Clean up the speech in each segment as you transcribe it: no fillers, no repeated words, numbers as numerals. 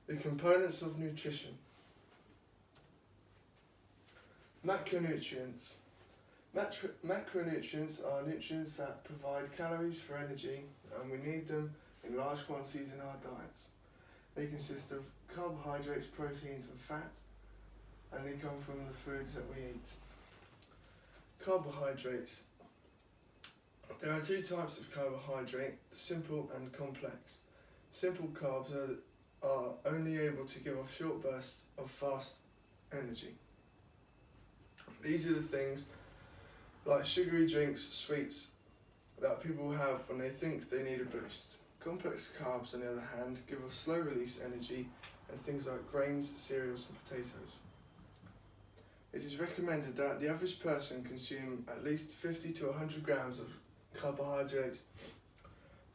The components of nutrition. Macronutrients. Macronutrients are nutrients that provide calories for energy, and we need them in large quantities in our diets. They consist of carbohydrates, proteins and fats, and they come from the foods that we eat. Carbohydrates. There are two types of carbohydrate, simple and complex. Simple carbs are only able to give off short bursts of fast energy. These are the things like sugary drinks, sweets, that people have when they think they need a boost. Complex carbs, on the other hand, give off slow release energy and things like grains, cereals and potatoes. It is recommended that the average person consume at least 50 to 100 grams of carbohydrates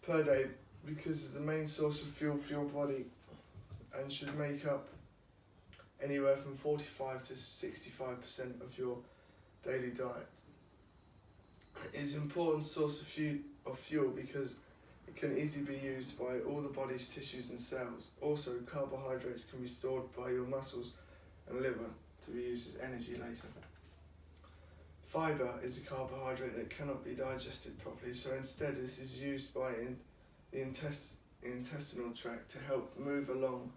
per day because it's the main source of fuel for your body and should make up anywhere from 45 to 65% of your daily diet. It is an important source of fuel because it can easily be used by all the body's tissues and cells. Also, carbohydrates can be stored by your muscles and liver to be used as energy later. Fibre is a carbohydrate that cannot be digested properly, so instead this is used by the intestinal tract to help move along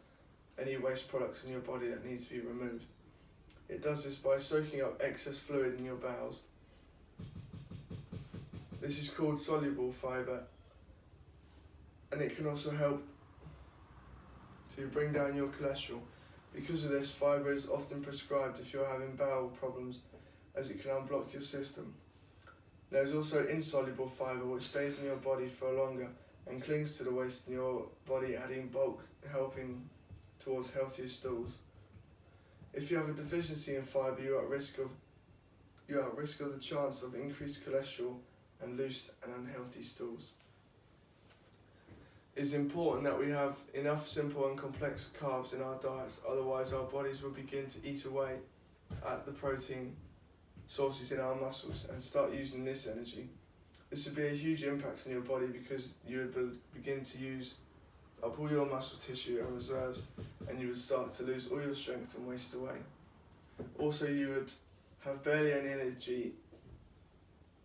any waste products in your body that need to be removed. It does this by soaking up excess fluid in your bowels. This is called soluble fibre, and it can also help to bring down your cholesterol. Because of this, fibre is often prescribed if you're having bowel problems, as it can unblock your system. There is also insoluble fibre, which stays in your body for longer and clings to the waste in your body, adding bulk, helping towards healthier stools. If you have a deficiency in fibre, you are at risk of the chance of increased cholesterol and loose and unhealthy stools. It is important that we have enough simple and complex carbs in our diets, otherwise our bodies will begin to eat away at the protein sources in our muscles and start using this energy. This would be a huge impact on your body because you would begin to use up all your muscle tissue and reserves, and you would start to lose all your strength and waste away. Also, you would have barely any energy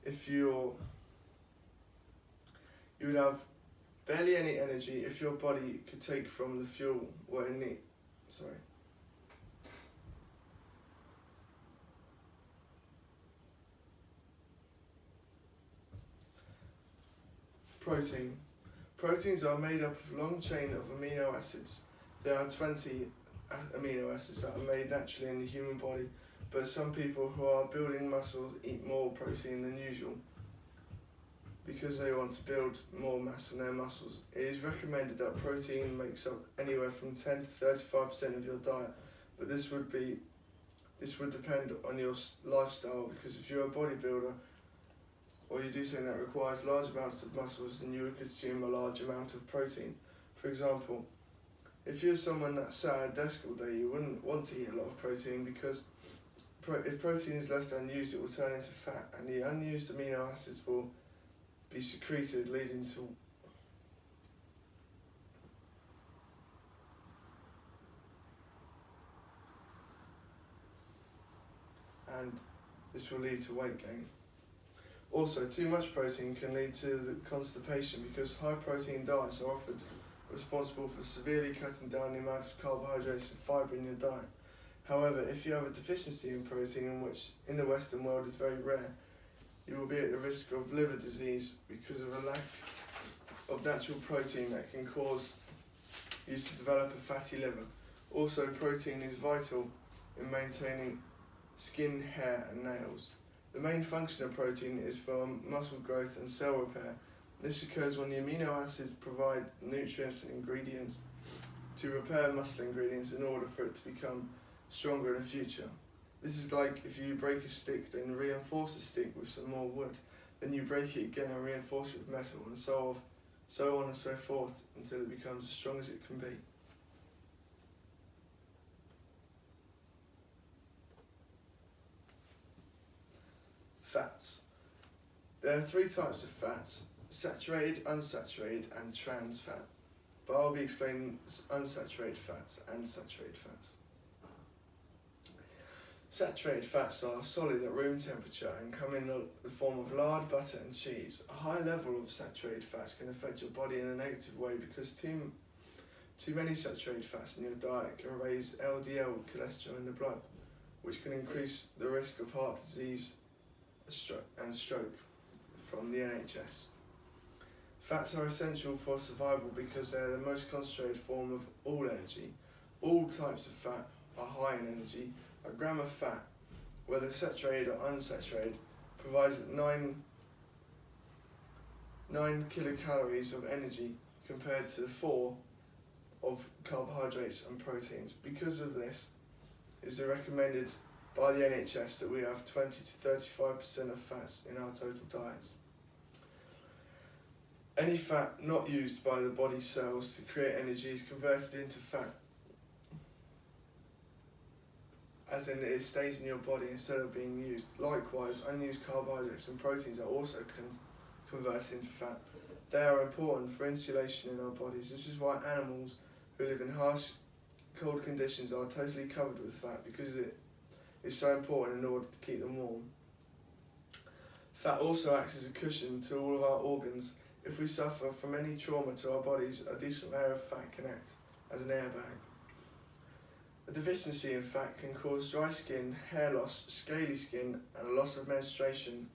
if you would have barely any energy if your body could take from the fuel what it needs. Protein. Proteins are made up of a long chain of amino acids. There are 20 amino acids that are made naturally in the human body, but some people who are building muscles eat more protein than usual because they want to build more mass in their muscles. It is recommended that protein makes up anywhere from 10 to 35% of your diet, but this would depend on your lifestyle, because if you're a bodybuilder or you do something that requires large amounts of muscles, then you would consume a large amount of protein. For example, if you're someone that sat at a desk all day, you wouldn't want to eat a lot of protein because if protein is left unused, it will turn into fat, and the unused amino acids will be secreted, leading to and this will lead to weight gain. Also, too much protein can lead to the constipation because high protein diets are often responsible for severely cutting down the amount of carbohydrates and fibre in your diet. However, if you have a deficiency in protein, which in the Western world is very rare, you will be at the risk of liver disease because of a lack of natural protein that can cause you to develop a fatty liver. Also, protein is vital in maintaining skin, hair and nails. The main function of protein is for muscle growth and cell repair. This occurs when the amino acids provide nutrients and ingredients to repair muscle ingredients in order for it to become stronger in the future. This is like if you break a stick, then reinforce the stick with some more wood, then you break it again and reinforce it with metal, and so on and so forth until it becomes as strong as it can be. Fats. There are three types of fats: saturated, unsaturated and trans fat. but I'll be explaining unsaturated fats and saturated fats. Saturated fats are solid at room temperature and come in the form of lard, butter and cheese. A high level of saturated fats can affect your body in a negative way because too many saturated fats in your diet can raise LDL cholesterol in the blood, which can increase the risk of heart disease and stroke from the NHS. Fats are essential for survival because they are the most concentrated form of all energy. All types of fat are high in energy. A gram of fat, whether saturated or unsaturated, provides 9 kilocalories of energy compared to 4 of carbohydrates and proteins. Because of this, it is recommended by the NHS that we have 20 to 35% of fats in our total diets. Any fat not used by the body cells to create energy is converted into fat, as in it stays in your body instead of being used. Likewise, unused carbohydrates and proteins are also converted into fat. They are important for insulation in our bodies. This is why animals who live in harsh, cold conditions are totally covered with fat, because it is so important in order to keep them warm. Fat also acts as a cushion to all of our organs. If we suffer from any trauma to our bodies, a decent layer of fat can act as an airbag. A deficiency in fat can cause dry skin, hair loss, scaly skin, and a loss of menstruation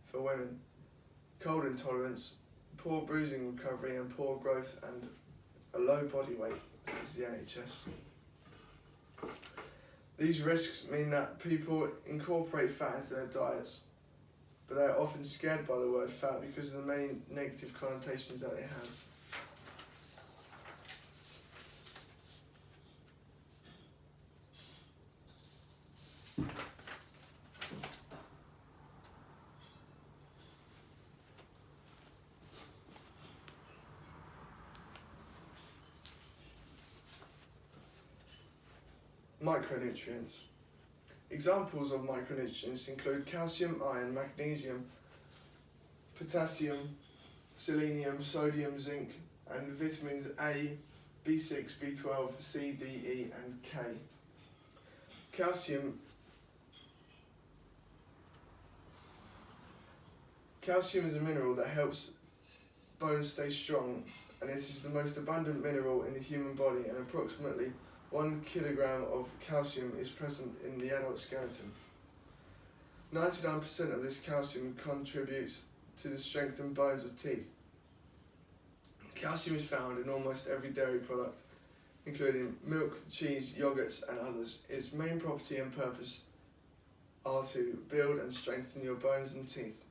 for women, cold intolerance, poor bruising recovery and poor growth, and a low body weight, says the NHS. These risks mean that people incorporate fat into their diets, but they are often scared by the word fat because of the many negative connotations that it has. Micronutrients. Examples of micronutrients include calcium, iron, magnesium, potassium, selenium, sodium, zinc, and vitamins A, B6, B12, C, D, E, and K. Calcium is a mineral that helps bones stay strong, and it is the most abundant mineral in the human body, and approximately 1 kilogram of calcium is present in the adult skeleton. 99% of this calcium contributes to the strengthened bones of teeth. Calcium is found in almost every dairy product, including milk, cheese, yogurts, and others. Its main property and purpose are to build and strengthen your bones and teeth.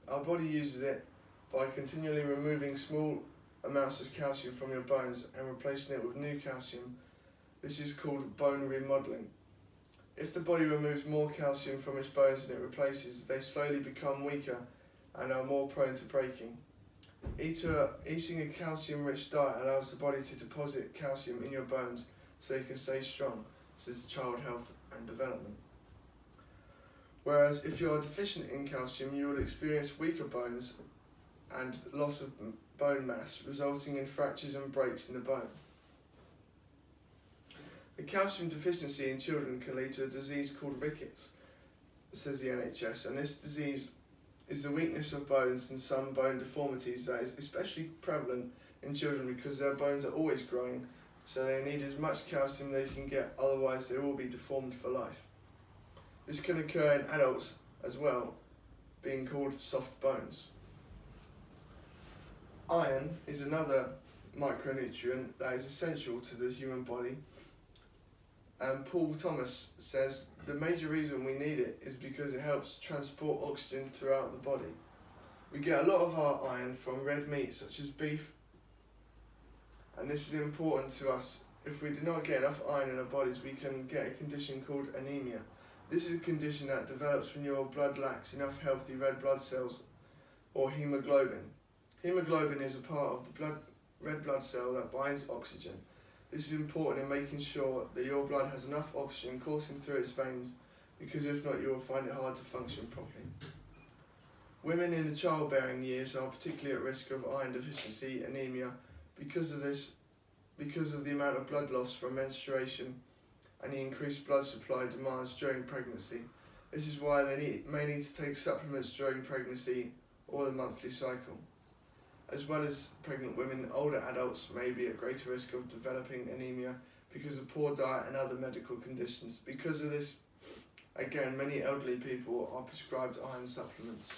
Our body uses it by continually removing small amounts of calcium from your bones and replacing it with new calcium. This is called bone remodeling. If the body removes more calcium from its bones than it replaces, they slowly become weaker and are more prone to breaking. Eating a calcium-rich diet allows the body to deposit calcium in your bones so you can stay strong, says Child Health and Development. Whereas if you are deficient in calcium, you will experience weaker bones and loss of bone mass, resulting in fractures and breaks in the bone. The calcium deficiency in children can lead to a disease called rickets, says the NHS, and this disease is the weakness of bones and some bone deformities that is especially prevalent in children because their bones are always growing, so they need as much calcium they can get, otherwise they will be deformed for life. This can occur in adults as well, being called soft bones. Iron is another micronutrient that is essential to the human body. And Paul Thomas says the major reason we need it is because it helps transport oxygen throughout the body. We get a lot of our iron from red meat such as beef, and this is important to us. If we do not get enough iron in our bodies, we can get a condition called anemia. This is a condition that develops when your blood lacks enough healthy red blood cells, or hemoglobin. Hemoglobin is a part of the red blood cell that binds oxygen. This is important in making sure that your blood has enough oxygen coursing through its veins, because if not, you will find it hard to function properly. Women in the childbearing years are particularly at risk of iron deficiency, anemia, Because of the amount of blood loss from menstruation and the increased blood supply demands during pregnancy. This is why they may need to take supplements during pregnancy or the monthly cycle. As well as pregnant women, older adults may be at greater risk of developing anemia because of poor diet and other medical conditions. Because of this, again, many elderly people are prescribed iron supplements.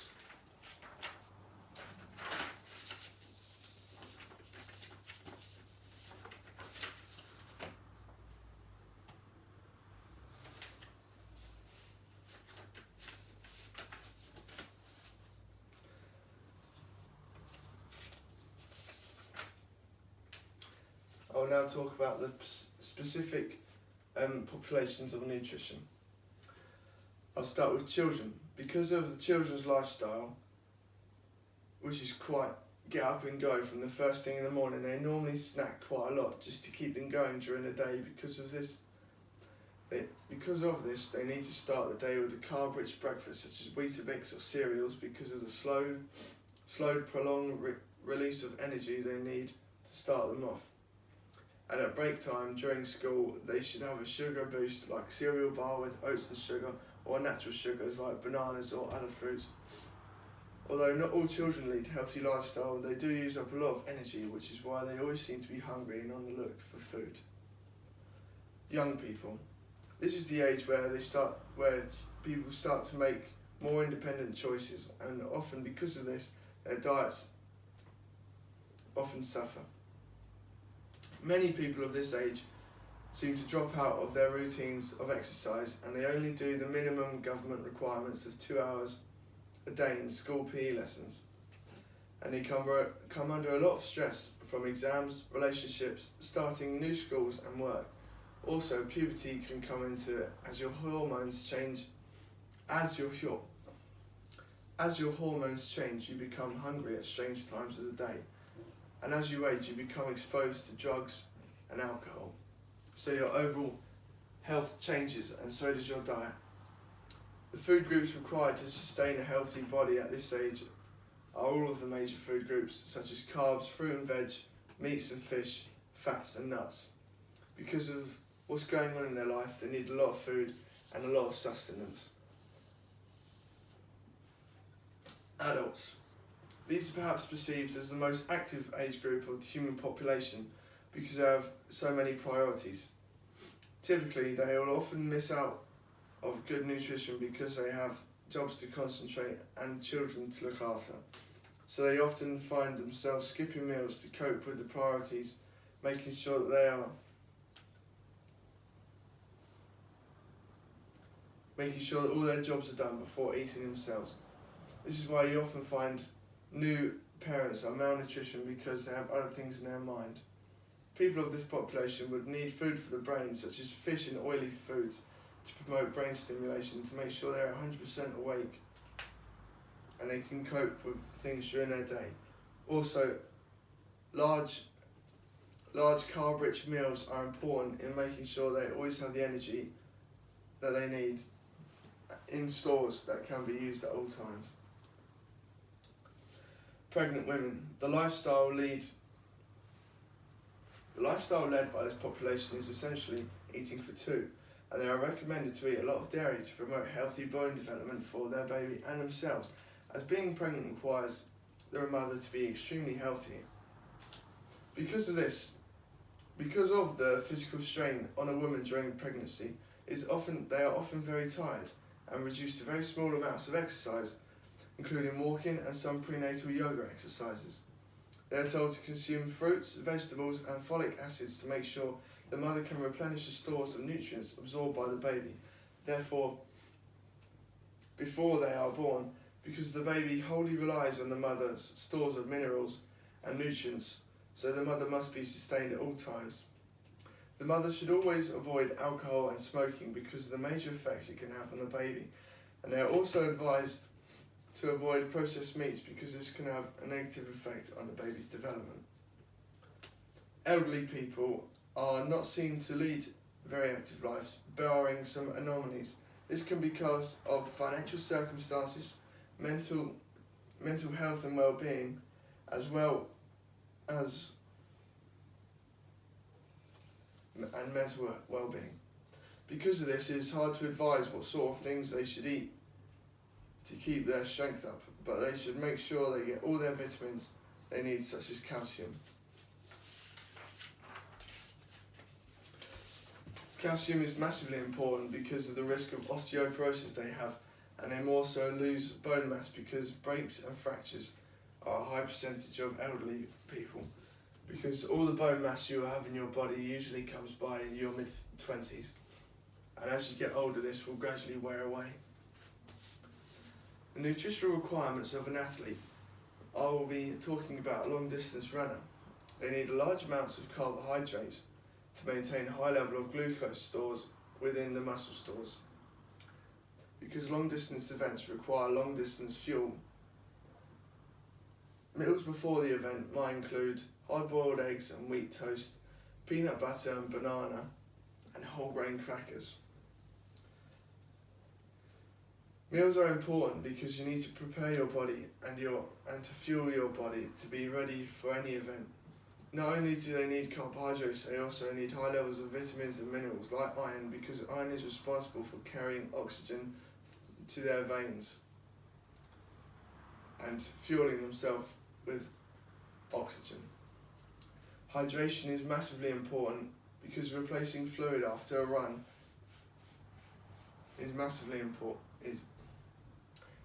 I will now talk about the specific populations of nutrition. I'll start with children. Because of the children's lifestyle, which is quite get up and go from the first thing in the morning, they normally snack quite a lot just to keep them going during the day. Because of this, they need to start the day with a carb-rich breakfast such as Weetabix or cereals because of the slow prolonged release of energy they need to start them off. And at break time during school, they should have a sugar boost like cereal bar with oats and sugar, or natural sugars like bananas or other fruits. Although not all children lead a healthy lifestyle, they do use up a lot of energy, which is why they always seem to be hungry and on the look for food. Young people. This is the age where people start to make more independent choices, and often because of this, their diets often suffer. Many people of this age seem to drop out of their routines of exercise, and they only do the minimum government requirements of 2 hours a day in school PE lessons. And they come under a lot of stress from exams, relationships, starting new schools and work. Also, puberty can come into it as your hormones change. As your hormones change, you become hungry at strange times of the day. And as you age, you become exposed to drugs and alcohol. So your overall health changes, and so does your diet. The food groups required to sustain a healthy body at this age are all of the major food groups, such as carbs, fruit and veg, meats and fish, fats and nuts. Because of what's going on in their life, they need a lot of food and a lot of sustenance. Adults. These are perhaps perceived as the most active age group of the human population because they have so many priorities. Typically, they will often miss out of good nutrition because they have jobs to concentrate and children to look after. So they often find themselves skipping meals to cope with the priorities, making sure that all their jobs are done before eating themselves. This is why you often find new parents are malnutrition because they have other things in their mind. People of this population would need food for the brain, such as fish and oily foods, to promote brain stimulation to make sure they're 100% awake and they can cope with things during their day. Also, large carb-rich meals are important in making sure they always have the energy that they need in stores that can be used at all times. Pregnant women. The lifestyle led by this population is essentially eating for two, and they are recommended to eat a lot of dairy to promote healthy bone development for their baby and themselves, as being pregnant requires their mother to be extremely healthy. Because of the physical strain on a woman during pregnancy, they are often very tired and reduced to very small amounts of exercise, including walking and some prenatal yoga exercises. They are told to consume fruits, vegetables and folic acids to make sure the mother can replenish the stores of nutrients absorbed by the baby. Therefore, before they are born, because the baby wholly relies on the mother's stores of minerals and nutrients, so the mother must be sustained at all times. The mother should always avoid alcohol and smoking because of the major effects it can have on the baby, and they are also advised to avoid processed meats because this can have a negative effect on the baby's development. Elderly people are not seen to lead very active lives, barring some anomalies. This can be because of financial circumstances, mental health and well-being, as well as and mental well-being. Because of this, it is hard to advise what sort of things they should eat to keep their strength up, but they should make sure they get all their vitamins they need, such as calcium. Calcium is massively important because of the risk of osteoporosis they have, and they more so lose bone mass because breaks and fractures are a high percentage of elderly people, because all the bone mass you have in your body usually comes by in your mid-20s, and as you get older this will gradually wear away. The nutritional requirements of an athlete. I will be talking about a long distance runner. They need large amounts of carbohydrates to maintain a high level of glucose stores within the muscle stores. Because long distance events require long distance fuel, meals before the event might include hard boiled eggs and wheat toast, peanut butter and banana, and whole grain crackers. Meals are important because you need to prepare your body and to fuel your body to be ready for any event. Not only do they need carbohydrates, they also need high levels of vitamins and minerals like iron, because iron is responsible for carrying oxygen to their veins and fueling themselves with oxygen. Hydration is massively important because replacing fluid after a run is massively important.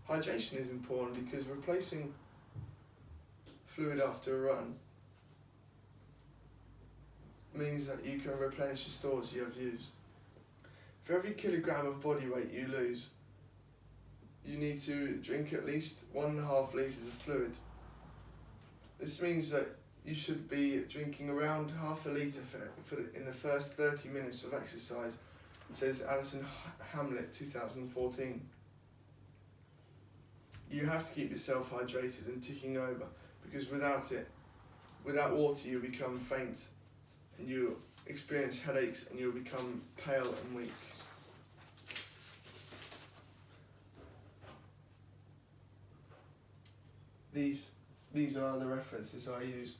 Hydration is important because replacing fluid after a run means that you can replenish the stores you have used. For every kilogram of body weight you lose, you need to drink at least 1.5 litres of fluid. This means that you should be drinking around half a litre in the first 30 minutes of exercise, says Alison Hamlet 2014. You have to keep yourself hydrated and ticking over, because without water you become faint and you experience headaches and you'll become pale and weak. These are the references I used